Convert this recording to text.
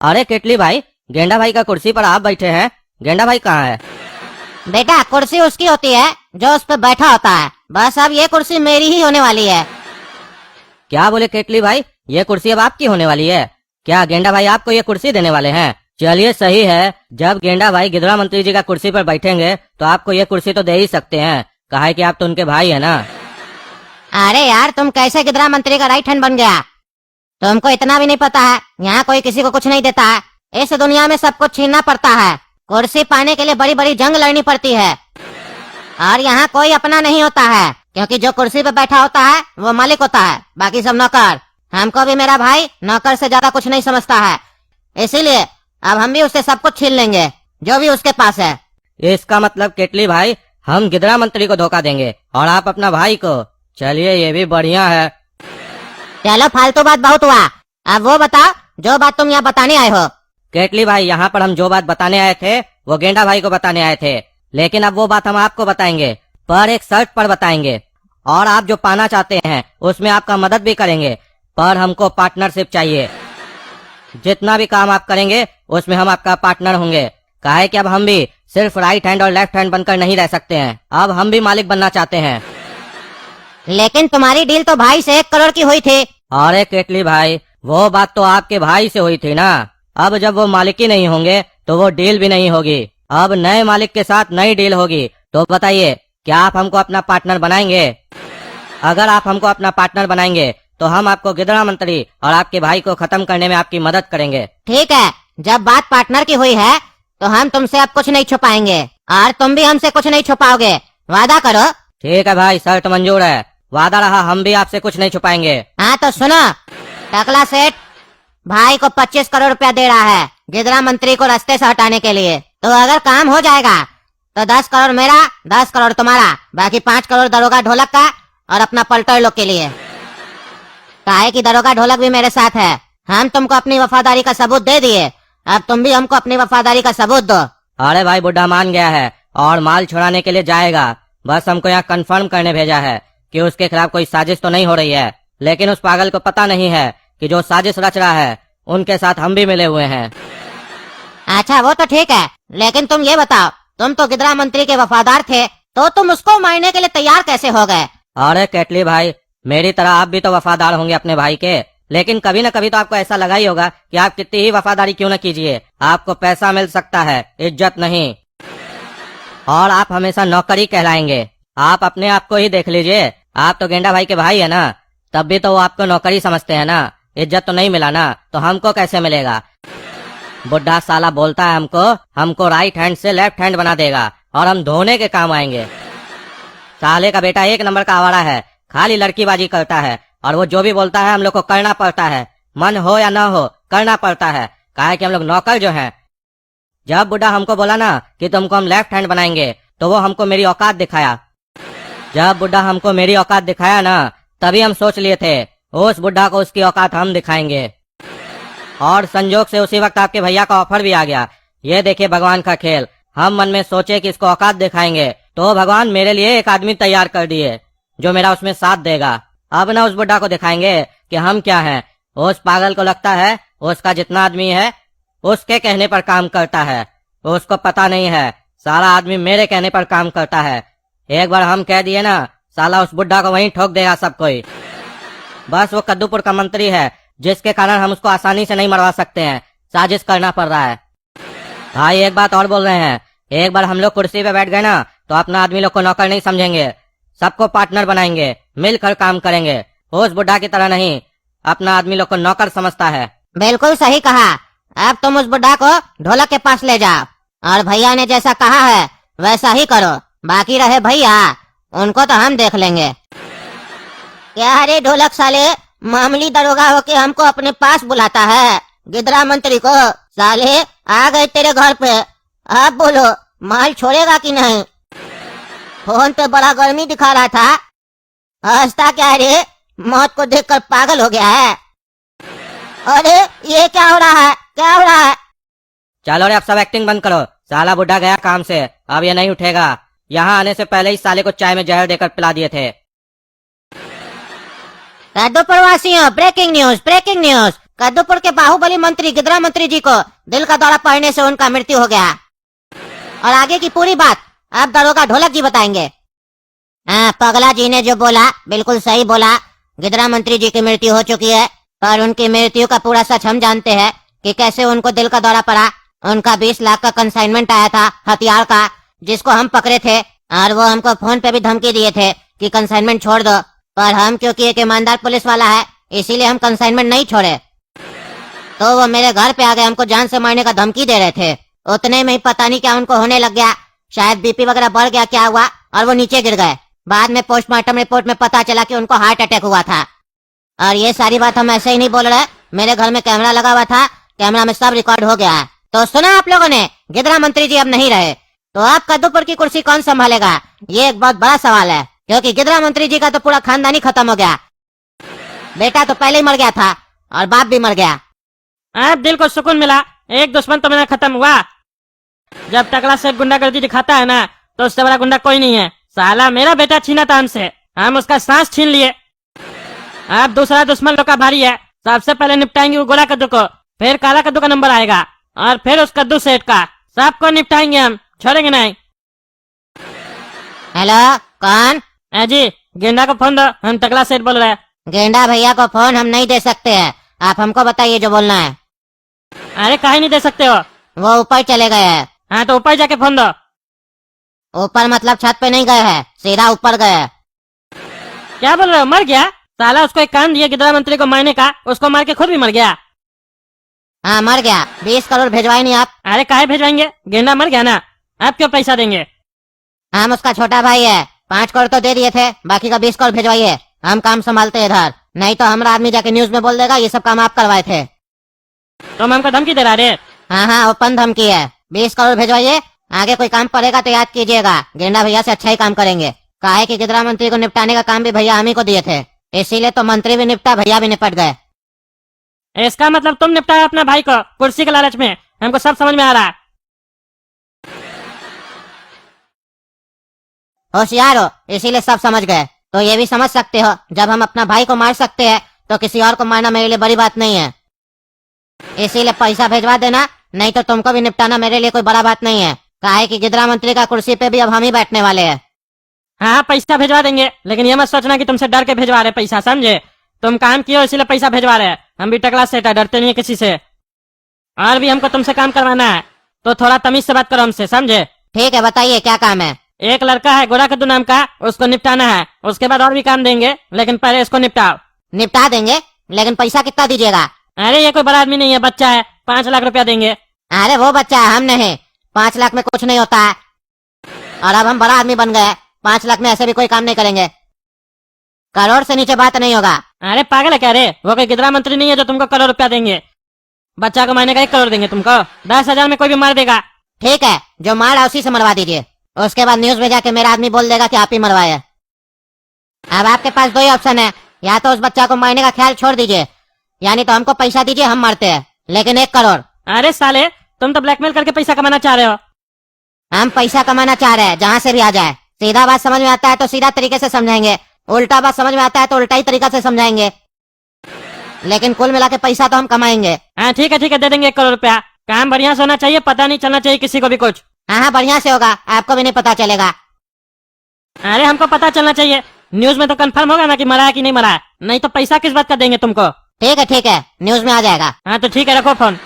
अरे केटली भाई, गेंडा भाई का कुर्सी पर आप बैठे हैं, गेंडा भाई कहाँ है? बेटा कुर्सी उसकी होती है जो उस पर बैठा होता है, बस अब ये कुर्सी मेरी ही होने वाली है। क्या बोले केटली भाई, ये कुर्सी अब आपकी होने वाली है? क्या गेंडा भाई आपको ये कुर्सी देने वाले हैं? चलिए सही है, जब गेंडा भाई गिदड़ा मंत्री जी का कुर्सी पर बैठेंगे तो आपको ये कुर्सी तो दे ही सकते हैं, कहा है कि आप तो उनके भाई है ना। अरे यार तुम कैसे गिदरा मंत्री का राइट हैंड बन गया? तुमको इतना भी नहीं पता है, यहाँ कोई किसी को कुछ नहीं देता है, इस दुनिया में सब कुछ छीनना पड़ता है। कुर्सी पाने के लिए बड़ी बड़ी जंग लड़नी पड़ती है, और यहाँ कोई अपना नहीं होता है, क्योंकि जो कुर्सी पे बैठा होता है वो मालिक होता है, बाकी सब नौकर। हमको भी मेरा भाई नौकर से ज्यादा कुछ नहीं समझता है, इसीलिए अब हम भी उससे सब कुछ छीन लेंगे जो भी उसके पास है। इसका मतलब केटली भाई, हम गिदड़ा मंत्री को धोखा देंगे और आप अपना भाई को। चलिए ये भी बढ़िया है। चलो फालतू बात बहुत हुआ, अब वो बताओ जो बात तुम यहाँ बताने आए हो। केटली भाई, यहाँ पर हम जो बात बताने आए थे वो गेंडा भाई को बताने आए थे, लेकिन अब वो बात हम आपको बताएंगे, पर एक शर्त पर बताएंगे। और आप जो पाना चाहते हैं उसमें आपका मदद भी करेंगे, पर हमको पार्टनरशिप चाहिए। जितना भी काम आप करेंगे उसमें हम आपका पार्टनर होंगे, काहे कि अब हम भी सिर्फ राइट हैंड और लेफ्ट हैंड बनकर नहीं रह सकते हैं, अब हम भी मालिक बनना चाहते हैं। लेकिन तुम्हारी डील तो भाई से 1 करोड़ की हुई थी। अरे केटली भाई, वो बात तो आपके भाई से हुई थी ना, अब जब वो मालिक ही नहीं होंगे तो वो डील भी नहीं होगी। अब नए मालिक के साथ नई डील होगी, तो बताइए क्या आप हमको अपना पार्टनर बनाएंगे? अगर आप हमको अपना पार्टनर बनाएंगे तो हम आपको गिदड़ा मंत्री और आपके भाई को खत्म करने में आपकी मदद करेंगे। ठीक है, जब बात पार्टनर की हुई है तो हम तुमसे अब कुछ नहीं छुपाएंगे, और तुम भी हमसे कुछ नहीं छुपाओगे, वादा करो। ठीक है भाई, शर्त मंजूर है, वादा रहा, हम भी आपसे कुछ नहीं छुपाएंगे। हाँ तो सुनो, टकला सेठ भाई को 25 करोड़ रुपया दे रहा है गिदड़ा मंत्री को रास्ते से हटाने के लिए, तो अगर काम हो जाएगा तो 10 करोड़ मेरा, 10 करोड़ तुम्हारा, बाकी 5 करोड़ दरोगा ढोलक का और अपना पलटर लोग के लिए। काहे कि दरोगा ढोलक भी मेरे साथ है, हम तुमको अपनी वफादारी का सबूत दे दिए, अब तुम भी हमको अपनी वफादारी का सबूत दो। अरे भाई, बुड्ढा मान गया है और माल छुड़ाने के लिए जाएगा, बस हमको यहाँ कंफर्म करने भेजा है कि उसके खिलाफ कोई साजिश तो नहीं हो रही है, लेकिन उस पागल को पता नहीं है कि जो साजिश रच रहा है उनके साथ हम भी मिले हुए हैं। अच्छा वो तो ठीक है, लेकिन तुम ये बताओ, तुम तो गिदड़ा मंत्री के वफादार थे, तो तुम उसको मारने के लिए तैयार कैसे हो गए? अरे केटली भाई, मेरी तरह आप भी तो वफादार होंगे अपने भाई के, लेकिन कभी न कभी तो आपको ऐसा लगा ही होगा कि आप कितनी ही वफादारी क्यों न कीजिए, आपको पैसा मिल सकता है, इज्जत नहीं, और आप हमेशा नौकरी कहलाएंगे। आप अपने आप को ही देख लीजिए, आप तो गेंडा भाई के भाई है ना, तब भी तो वो आपको नौकरी समझते हैं ना, इज्जत तो नहीं मिला ना, तो हमको कैसे मिलेगा? बुड्ढा साला बोलता है हमको राइट हैंड से लेफ्ट हैंड बना देगा और हम धोने के काम आएंगे। साले का बेटा 1 नंबर का आवारा है, खाली लड़कीबाजी करता है, और वो जो भी बोलता है हम लोग को करना पड़ता है, मन हो या ना हो करना पड़ता है, काहे कि हम लोग नौकर जो हैं। जब बुड्ढा हमको बोला ना कि तुमको हम लेफ्ट हैंड बनाएंगे, तो वो हमको मेरी औकात दिखाया। जब बुड्ढा हमको मेरी औकात दिखाया ना, तभी हम सोच लिए थे उस बुड्ढा को उसकी औकात हम दिखाएंगे, और संजोग से उसी वक्त आपके भैया का ऑफर भी आ गया। ये देखिए भगवान का खेल, हम मन में सोचे कि इसको औकात दिखाएंगे, तो भगवान मेरे लिए एक आदमी तैयार कर दिए जो मेरा उसमें साथ देगा। अब ना उस बुड्ढा को दिखाएंगे कि हम क्या हैं, उस पागल को लगता है उसका जितना आदमी है उसके कहने पर काम करता है, उसको पता नहीं है सारा आदमी मेरे कहने पर काम करता है। एक बार हम कह दिए ना, साला उस बुड्ढा को वहीं ठोक देगा सब कोई। बस वो कद्दूपुर का मंत्री है, जिसके कारण हम उसको आसानी से नहीं मरवा सकते हैं, साजिश करना पड़ रहा है। भाई एक बात और बोल रहे हैं, एक बार हम लोग कुर्सी पे बैठ गए ना तो अपना आदमी लोग को नौकर नहीं समझेंगे, सबको पार्टनर बनाएंगे, मिलकर काम करेंगे, उस बुड्ढा की तरह नहीं, अपना आदमी लोग को नौकर समझता है। बिल्कुल सही कहा, अब तुम उस बुढ़ा को ढोलक के पास ले जाओ, और भैया ने जैसा कहा है वैसा ही करो, बाकी रहे भैया उनको तो हम देख लेंगे। क्या रे ढोलक साले, मामूली दरोगा होके हमको अपने पास बुलाता है, गिदड़ा मंत्री को? साले आ गए तेरे घर पे, अब बोलो माल छोड़ेगा कि नहीं? फोन पे बड़ा गर्मी दिखा रहा था, हंसता क्या रे, मौत को देखकर पागल हो गया है? अरे ये क्या हो रहा है, क्या हो रहा है? चलो रे, अब सब एक्टिंग बंद करो, साला बुड्ढा गया काम से, अब ये नहीं उठेगा। यहाँ आने से पहले ही साले को चाय में जहर देकर पिला दिए थे। कद्दूपुर वासियों, ब्रेकिंग न्यूज, कद्दूपुर के बाहुबली मंत्री गिदरा मंत्री जी को दिल का दौरा पड़ने से उनका मृत्यु हो गया। और आगे की पूरी बात अब दरोगा ढोलक जी बताएंगे। हाँ, पगला जी ने जो बोला बिल्कुल सही बोला। गिदरा मंत्री जी की मृत्यु हो चुकी है, पर उनकी मृत्यु का पूरा सच हम जानते हैं कि कैसे उनको दिल का दौरा पड़ा। उनका 20 लाख का कंसाइनमेंट आया था हथियार का, जिसको हम पकड़े थे, और वो हमको फोन पे भी धमकी दिए थे कि कंसाइनमेंट छोड़ दो, पर हम क्योंकि एक ईमानदार पुलिस वाला है इसीलिए हम कंसाइनमेंट नहीं छोड़े। तो वो मेरे घर पे आ गए, हमको जान से मारने का धमकी दे रहे थे। उतने में ही पता नहीं क्या उनको होने लग गया, शायद बीपी वगैरह बढ़ गया, क्या हुआ, और वो नीचे गिर गए। बाद में पोस्टमार्टम रिपोर्ट में पता चला कि उनको हार्ट अटैक हुआ था। और ये सारी बात हम ऐसे ही नहीं बोल रहे, मेरे घर में कैमरा लगा हुआ था, कैमरा में सब रिकॉर्ड हो गया है। तो सुना आप लोगों ने, गिदरा मंत्री जी अब नहीं रहे, तो अब कद्दूपुर की कुर्सी कौन संभालेगा, ये एक बहुत बड़ा सवाल है, क्योंकि गिदरा मंत्री जी का तो पूरा खानदान ही खत्म हो गया। बेटा तो पहले ही मर गया था और बाप भी मर गया। अब दिल को सुकून मिला, एक दुश्मन तो मेरा खत्म हुआ। जब टकला से गुंडागर्दी दिखाता है ना, तो उससे बड़ा गुंडा कोई नहीं है। साला मेरा बेटा छीना था हमसे, हम उसका सांस छीन लिए। अब दूसरा दुश्मन लोग का भारी है, सबसे पहले निपटाएंगे वो गोला कद्दू को, फिर काला कद्दू का नंबर आएगा, और फिर उस कद्दू सेठ का। सबको निपटाएंगे हम, छोड़ेंगे नहीं। हेलो, कौन? जी गेंडा को फोन दो, हम टकला सेठ बोल रहे हैं। गेंडा भैया को फोन हम नहीं दे सकते हैं, आप हमको बताइए जो बोलना है। अरे काहे नहीं दे सकते हो? वो ऊपर चले गए हैं। हाँ तो ऊपर जाके फोन दो। ऊपर मतलब छत पे नहीं गए हैं, सीधा ऊपर गए हैं। क्या बोल रहे हो, मर गया? साला उसको एक काम दिया गिदरा मंत्री को मारने का, उसको मार के खुद भी मर गया। हाँ मर गया, 20 करोड़ भेजवाए नहीं आप? अरे काहे भेजवाएंगे, गेंडा मर गया ना, आप क्यों पैसा देंगे? हम उसका छोटा भाई है, 5 करोड़ तो दे दिए थे, बाकी का 20 करोड़ भेजवाइए, हम काम संभालते इधर, नहीं तो हमारा आदमी जाके न्यूज में बोल देगा ये सब काम आप करवाए थे। तुम हमको धमकी दे रहा रे? हाँ हाँ, ओपन धमकी है, 20 करोड़ भेजवाइए, आगे कोई काम पड़ेगा तो याद कीजिएगा, गेंडा भैया से अच्छा ही काम करेंगे। काहे कि गिदरा मंत्री को निपटाने का काम भी भैया हम ही को दिए थे, इसीलिए तो मंत्री भी निपटा, भैया भी निपट गए। इसका मतलब तुम निपटाया अपना भाई को कुर्सी के लालच में, हमको सब समझ में आ रहा है। होशियार हो इसीलिए सब समझ गए, तो ये भी समझ सकते हो जब हम अपना भाई को मार सकते हैं तो किसी और को मारना मेरे लिए बड़ी बात नहीं है। इसीलिए पैसा भेजवा देना, नहीं तो तुमको भी निपटाना मेरे लिए कोई बड़ा बात नहीं है। काहे कि गिदरा मंत्री का कुर्सी पे भी अब हम ही बैठने वाले हैं। हाँ पैसा भेजवा देंगे, लेकिन ये मत सोचना कि तुमसे डर के भेजवा रहे पैसा, समझे? तुम काम किए इसीलिए पैसा भेजवा रहे हैं, हम भी टकला सेठ है, डरते नहीं है किसी से। और भी हमको तुमसे काम करवाना है, तो थोड़ा तमीज से बात करो हमसे, समझे? ठीक है, बताइए क्या काम है। एक लड़का है गोरा कद्दू नाम का, उसको निपटाना है, उसके बाद और भी काम देंगे, लेकिन पहले इसको निपटाओ। निपटा देंगे, लेकिन पैसा कितना दीजिएगा? अरे ये कोई बड़ा आदमी नहीं है, बच्चा है, 5 लाख रुपया देंगे। अरे वो बच्चा है, हम नहीं, 5 लाख में कुछ नहीं होता है, और अब हम बड़ा आदमी बन गए, 5 लाख में ऐसे भी कोई काम नहीं करेंगे, करोड़ से नीचे बात नहीं होगा। अरे पागल है क्या रे, वो कोई गिदरा मंत्री नहीं है जो तुमको करोड़ रुपया देंगे। बच्चा को मारने का 1 करोड़ देंगे तुमको, 10,000 में कोई भी मार देगा। ठीक है, जो मार है उसी से मरवा दीजिए, उसके बाद न्यूज में जाके मेरा आदमी बोल देगा कि आप ही मरवाए। अब आपके पास 2 ही ऑप्शन है, या तो उस बच्चा को मारने का ख्याल छोड़ दीजिए, यानी तो हमको पैसा दीजिए, हम मारते हैं, लेकिन 1 करोड़। अरे साले तुम तो ब्लैकमेल करके पैसा कमाना चाह रहे हो। हम पैसा कमाना चाह रहे हैं, जहाँ से भी आ जाए। सीधा बात समझ में आता है तो सीधा तरीके से समझाएंगे, उल्टा बात समझ में आता है तो उल्टा ही तरीका से समझाएंगे, लेकिन कुल मिला के पैसा तो हम कमाएंगे। हाँ ठीक है दे देंगे 1 करोड़ रुपया। काम बढ़िया से होना चाहिए, पता नहीं चलना चाहिए किसी को भी कुछ। हाँ हाँ, बढ़िया से होगा, आपको भी नहीं पता चलेगा। अरे हमको पता चलना चाहिए, न्यूज में तो कंफर्म होगा ना कि मरा है कि नहीं मरा है, नहीं तो पैसा किस बात का देंगे तुमको। ठीक है, न्यूज में आ जाएगा। हाँ तो ठीक है, रखो फोन।